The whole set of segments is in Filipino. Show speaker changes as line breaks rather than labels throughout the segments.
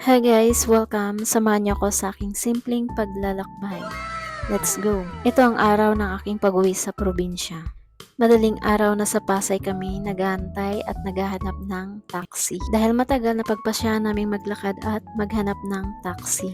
Hi guys, welcome. Samahan niyo ako sa aking simpleng paglalakbay. Let's go. Ito ang araw ng aking pag-uwi sa probinsya. Madaling araw na sa Pasay kami nag-aantay at naghahanap ng taxi. Dahil matagal na pagpasyahan naming maglakad at maghanap ng taxi.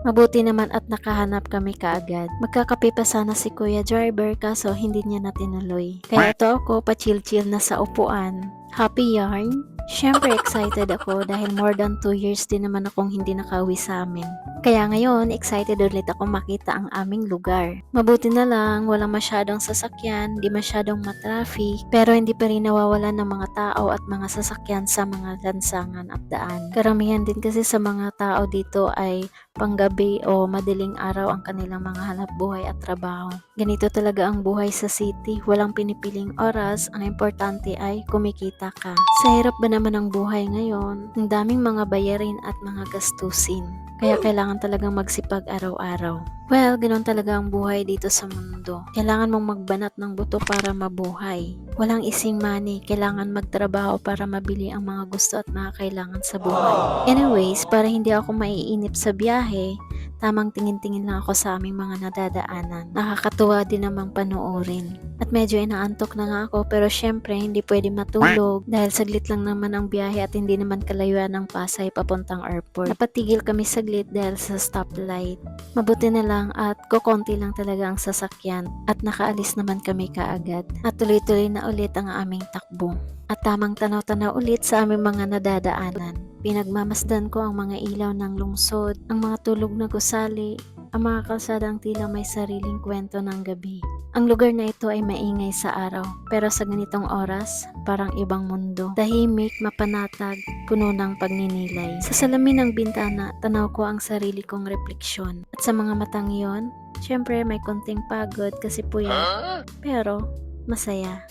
Mabuti naman at nakahanap kami kaagad. Magkakape pa sana si Kuya Driver kaso hindi niya na tinuloy. Kaya ito ako pa-chill-chill na sa upuan. Happy yarn? Siyempre excited ako dahil more than 2 years din naman akong hindi nakauwi sa amin. Kaya ngayon, excited ulit ako makita ang aming lugar. Mabuti na lang, walang masyadong sasakyan, di masyadong matraffic, pero hindi pa rin nawawalan ng mga tao at mga sasakyan sa mga lansangan at daan. Karamihan din kasi sa mga tao dito ay panggabi o madaling araw ang kanilang mga hanap buhay at trabaho. Ganito talaga ang buhay sa city, walang pinipiling oras, ang importante ay kumikita ka. Sa hirap ba naman ang buhay ngayon, ang daming mga bayarin at mga gastusin. Kaya kailangan talagang magsipag araw-araw. Well, ganoon talaga ang buhay dito sa mundo. Kailangan mong magbanat ng buto para mabuhay. Walang ising money, kailangan magtrabaho para mabili ang mga gusto at mga kailangan sa buhay. Anyways, para hindi ako maiinip sa biyahe, tamang tingin-tingin lang ako sa aming mga nadadaanan. Nakakatuwa din namang panoorin. At medyo inaantok na nga ako pero syempre hindi pwede matulog dahil saglit lang naman ang biyahe at hindi naman kalayuan ng Pasay papuntang airport. Napatigil kami saglit dahil sa stoplight. Mabuti na lang at kokonti lang talaga ang sasakyan at nakaalis naman kami kaagad. At tuloy-tuloy na ulit ang aming takbo. At tamang tanaw-tanaw ulit sa aming mga nadadaanan. Pinagmamasdan ko ang mga ilaw ng lungsod, ang mga tulog na gusali, ang mga kalsadang tila may sariling kwento ng gabi. Ang lugar na ito ay maingay sa araw, pero sa ganitong oras, parang ibang mundo. Tahimik, mapanatag, puno ng pagninilay. Sa salamin ng bintana, tanaw ko ang sarili kong refleksyon. At sa mga matang iyon, syempre may konting pagod kasi puyat, pero masaya.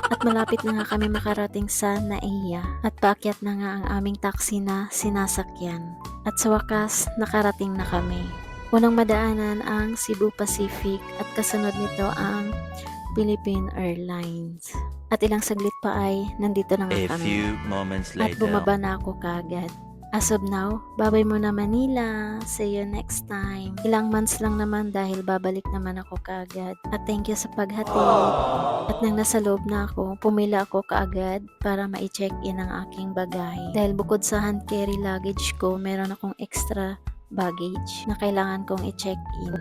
At malapit na nga kami makarating sa Naiya at paakyat na nga ang aming taxi na sinasakyan. At sa wakas, nakarating na kami. Unang madaanan ang Cebu Pacific at kasunod nito ang Philippine Airlines. At ilang saglit pa ay nandito na nga
A
kami.
few moments
At
later.
bumaba na ako kaagad. As of now, babay muna Manila. See you next time. Ilang months lang naman dahil babalik naman ako kaagad. At thank you sa paghatid. At nang nasa loob na ako, pumila ako kaagad para ma-check-in ang aking bagahe. Dahil bukod sa hand carry luggage ko, meron akong extra baggage na kailangan kong i-check-in.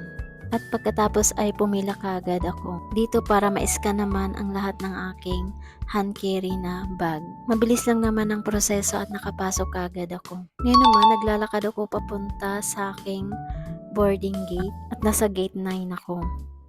At pagkatapos ay pumila kaagad ako dito para ma-scan naman ang lahat ng aking hand carry na bag. Mabilis lang naman ang proseso at nakapasok kaagad ako. Ngayon naman naglalakad ako papunta sa aking boarding gate at nasa gate 9 ako.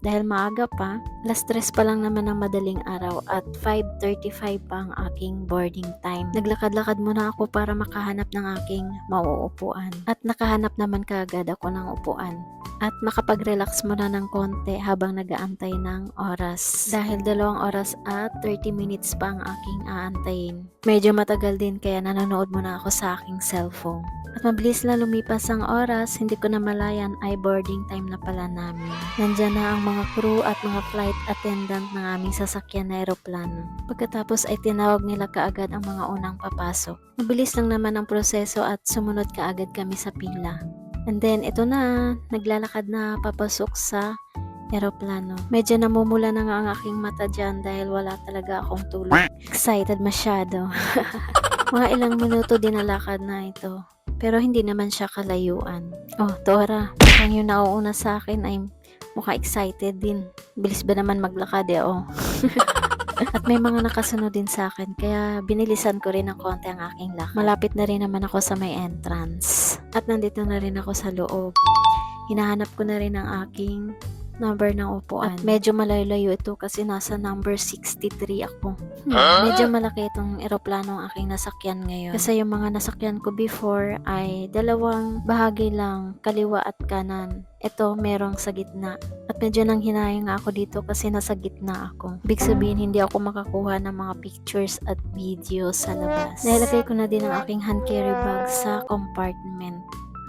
Dahil maaga pa, alas 3 pa lang naman ng madaling araw at 5:35 pa ang aking boarding time. Naglakad-lakad muna ako para makahanap ng aking mauupuan. At nakahanap naman kaagad ako ng upuan. At makapag-relax muna ng konti habang nag-aantay ng oras. Dahil 2 oras at 30 minutes pa ang aking aantayin. Medyo matagal din kaya nanonood muna ako sa aking cellphone. At mabilis na lumipas ang oras, hindi ko na malayan ay boarding time na pala namin. Nandyan na ang mga crew at mga flight attendant ng aming sasakyan na aeroplano. Pagkatapos ay tinawag nila kaagad ang mga unang papasok. Mabilis lang naman ang proseso at sumunod kaagad kami sa pila. And then ito na, naglalakad na papasok sa aeroplano. Medyo namumula na nga ang aking mata dyan dahil wala talaga akong tulog. Excited masyado. Mga ilang minuto din na lakad na ito. Pero hindi naman siya kalayuan. Oh, Tora, mukhang yung nauuna sa akin ay mukha excited din. Bilis ba naman maglakad oh. At may mga nakasunod din sa akin, kaya binilisan ko rin ng konti ang aking lakad. Malapit na rin naman ako sa may entrance. At nandito na rin ako sa loob. Hinahanap ko na rin ang aking number ng upuan. At medyo malayo-layo ito kasi nasa number 63 ako. Medyo malaki itong eroplano ang aking nasakyan ngayon. Kasi yung mga nasakyan ko before ay dalawang bahagi lang, kaliwa at kanan. Ito merong sa gitna. At medyo nang hinayang ako dito kasi nasa gitna ako. Ibig sabihin hindi ako makakuha ng mga pictures at videos sa labas. Nilagay ko na din ang aking hand carry bag sa compartment.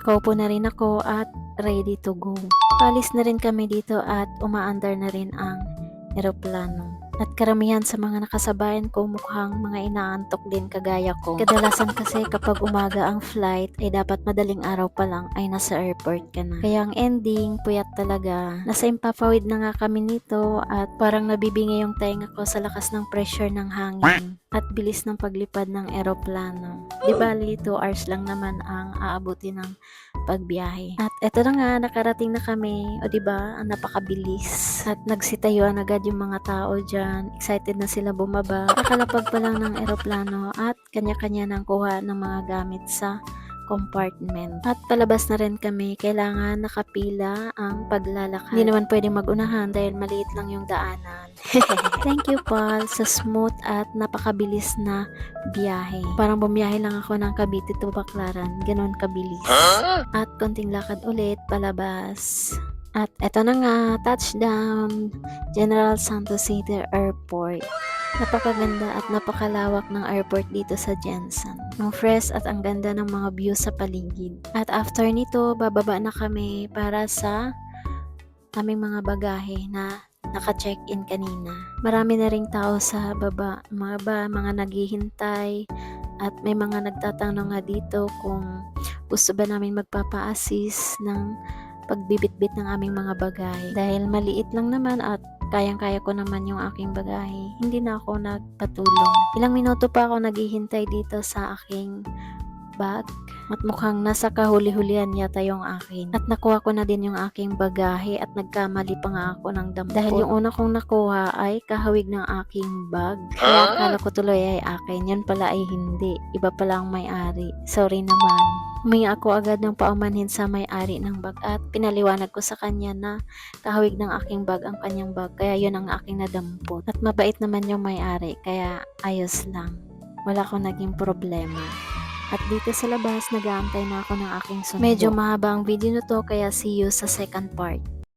Kaupo na rin ako at ready to go. Palis na rin kami dito at umaandar na rin ang eroplano. At karamihan sa mga nakasabayan ko mukhang mga inaantok din kagaya ko. Kadalasan kasi kapag umaga ang flight ay dapat madaling araw pa lang ay nasa airport ka na. Kaya ang ending, puyat talaga. Nasa impapawid na nga kami nito at parang nabibingay yung tenga ko sa lakas ng pressure ng hangin at bilis ng paglipad ng eroplano. Di bali, 2 hours lang naman ang aabuti ng pagbiyahe. At eto na nga, nakarating na kami. O diba, ang napakabilis. At nagsitayuan agad yung mga tao dyan. Excited na sila bumaba. Nakalapag pa lang ng eroplano at kanya-kanya nang kuha ng mga gamit sa compartment. At palabas na rin kami, kailangan nakapila ang paglalakad. Hindi naman pwedeng magunahan dahil maliit lang yung daanan. Thank you, Paul, sa smooth at napakabilis na biyahe. Parang bumiyahe lang ako ng Cavite to Baclaran, ganun kabilis. At konting lakad ulit, palabas. At eto na nga, touchdown, General Santos City Airport. Napakaganda at napakalawak ng airport dito sa Jensen. Ang fresh at ang ganda ng mga view sa paligid. At after nito, bababa na kami para sa aming mga bagahe na naka-check-in kanina. Marami na ring tao sa baba, mga naghihintay at may mga nagtatanong nga dito kung gusto ba namin magpapa-assist ng pagbibitbit ng aming mga bagahe. Dahil maliit lang naman at kayang-kaya ko naman yung aking bagahe, hindi na ako nagpatulong. Ilang minuto pa ako naghihintay dito sa aking bag at mukhang nasa kahuli-hulihan yata yung akin. At nakuha ko na din yung aking bagahe at nagkamali pa nga ako ng dampot. Dahil yung una kong nakuha ay kahawig ng aking bag. Kaya akala ko tuloy ay akin. Yun pala ay hindi. Iba pala ang may-ari. Sorry naman. Humingi ako agad ng paumanhin sa may-ari ng bag at pinaliwanag ko sa kanya na kahawig ng aking bag ang kanyang bag. Kaya yun ang aking nadampot. At mabait naman yung may-ari. Kaya ayos lang. Wala akong naging problema. At dito sa labas, nag-aantay na ako ng aking sundo. Medyo mahaba ang video na to, kaya see you sa second part.